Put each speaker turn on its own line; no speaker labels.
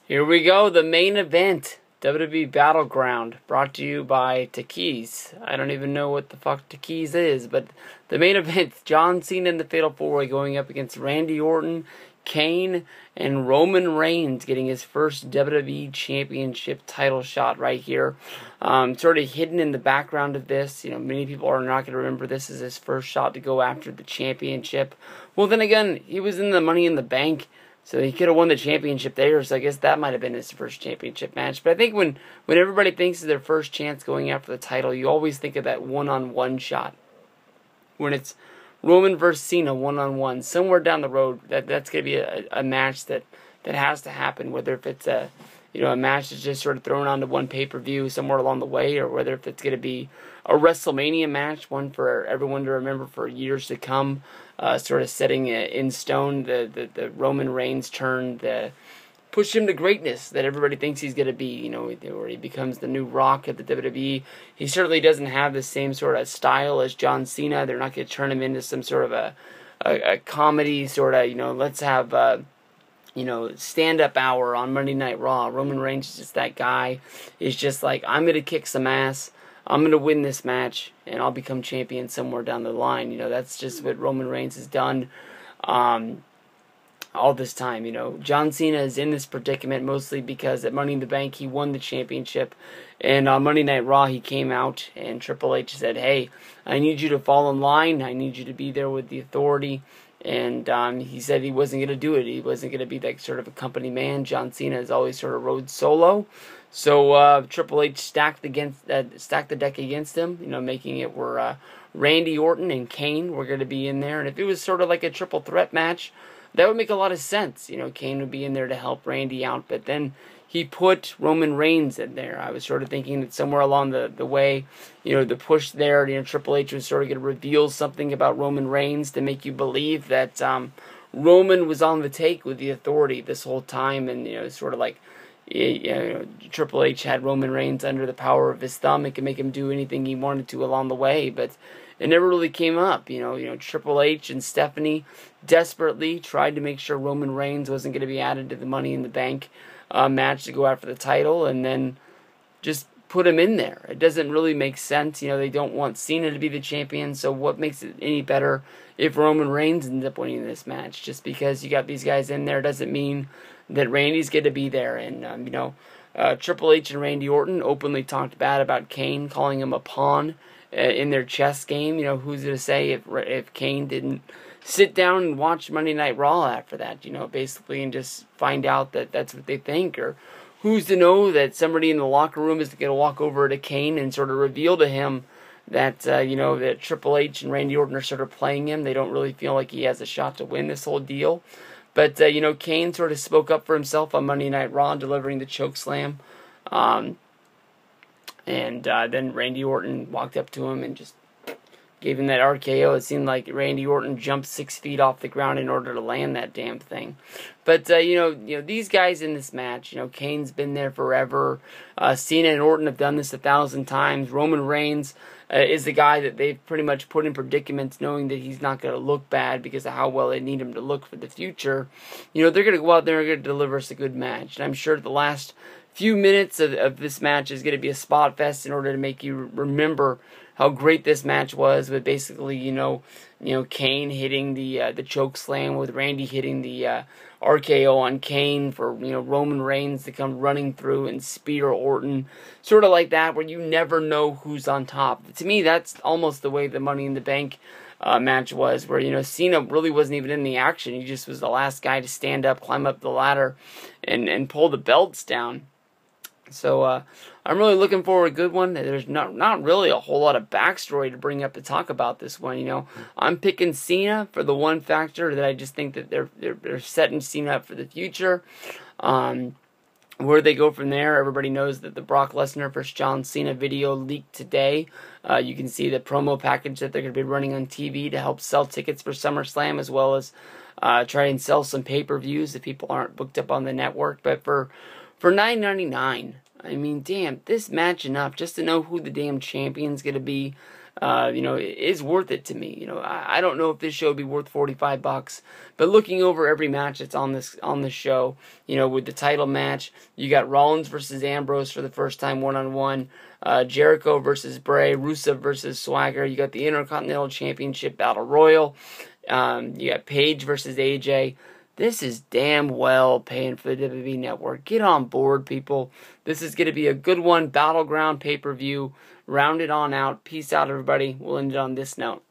Here we go, the main event, WWE Battleground, brought to you by Taquis. I don't even know what the fuck Taquis is, but the main event, John Cena in the Fatal 4-Way going up against Randy Orton, Kane, and Roman Reigns getting his first WWE Championship title shot right here. Sort of hidden in the background of this. You know, many people are not going to remember this as his first shot to go after the championship. Well, then again, he was in the Money in the Bank, so he could have won the championship there, so I guess that might have been his first championship match. But I think when everybody thinks of their first chance going after the title, you always think of that one-on-one shot. When it's Roman versus Cena one-on-one, somewhere down the road, that's going to be a match that has to happen, whether if it's a match that's just sort of thrown onto one pay-per-view somewhere along the way, or whether if it's going to be a WrestleMania match, one for everyone to remember for years to come, sort of setting in stone the Roman Reigns turn, push him to greatness that everybody thinks he's going to be, where he becomes the new Rock at the WWE. He certainly doesn't have the same sort of style as John Cena. They're not going to turn him into some sort of a comedy sort of, let's have stand-up hour on Monday Night Raw. Roman Reigns is just that guy. He's just like, I'm going to kick some ass, I'm going to win this match, and I'll become champion somewhere down the line. That's just what Roman Reigns has done all this time. John Cena is in this predicament mostly because at Money in the Bank he won the championship, and on Monday Night Raw he came out and Triple H said, hey, I need you to fall in line, I need you to be there with the authority. And he said he wasn't going to do it. He wasn't going to be that sort of a company man. John Cena has always sort of rode solo. So Triple H stacked the deck against him, making it where Randy Orton and Kane were going to be in there. And if it was sort of like a triple threat match, that would make a lot of sense. Kane would be in there to help Randy out. But then he put Roman Reigns in there. I was sort of thinking that somewhere along the way, the push there, Triple H was sort of going to reveal something about Roman Reigns to make you believe that Roman was on the take with the authority this whole time, and sort of like Triple H had Roman Reigns under the power of his thumb. It could make him do anything he wanted to along the way, but it never really came up. Triple H and Stephanie desperately tried to make sure Roman Reigns wasn't going to be added to the Money in the Bank match to go after the title, and then just put him in there. It doesn't really make sense. They don't want Cena to be the champion, so what makes it any better if Roman Reigns ends up winning this match? Just because you got these guys in there doesn't mean that Randy's going to be there. And, Triple H and Randy Orton openly talked bad about Kane, calling him a pawn in their chess game. Who's to say if Kane didn't sit down and watch Monday Night Raw after that, basically, and just find out that that's what they think? Or who's to know that somebody in the locker room is going to walk over to Kane and sort of reveal to him that, that Triple H and Randy Orton are sort of playing him. They don't really feel like he has a shot to win this whole deal. But, Kane sort of spoke up for himself on Monday Night Raw, delivering the chokeslam. And then Randy Orton walked up to him and just gave him that RKO. It seemed like Randy Orton jumped 6 feet off the ground in order to land that damn thing. But, these guys in this match, Kane's been there forever. Cena and Orton have done this 1,000 times. Roman Reigns is the guy that they've pretty much put in predicaments knowing that he's not going to look bad because of how well they need him to look for the future. They're going to go out there and going to deliver us a good match. And I'm sure the last few minutes of this match is going to be a spot fest in order to make you remember how great this match was, with basically, Kane hitting the choke slam, with Randy hitting the RKO on Kane for, Roman Reigns to come running through and spear Orton. Sort of like that, where you never know who's on top. To me, that's almost the way the Money in the Bank match was, where, Cena really wasn't even in the action. He just was the last guy to stand up, climb up the ladder, and pull the belts down. So I'm really looking for a good one. There's not really a whole lot of backstory to bring up to talk about this one. I'm picking Cena for the one factor that I just think that they're setting Cena up for the future. Where they go from there, everybody knows that the Brock Lesnar vs. John Cena video leaked today. You can see the promo package that they're going to be running on TV to help sell tickets for SummerSlam, as well as try and sell some pay-per-views if people aren't booked up on the network. But for $9.99, I mean, damn, this match enough just to know who the damn champion's going to be. it is worth it to me. I don't know if this show would be worth $45, but looking over every match that's on this show, with the title match, you got Rollins versus Ambrose for the first time one-on-one, Jericho versus Bray, Rusev versus Swagger. You got the Intercontinental Championship Battle Royal. You got Paige versus AJ. This is damn well paying for the WWE Network. Get on board, people. This is going to be a good one. Battleground pay-per-view. Round it on out. Peace out, everybody. We'll end it on this note.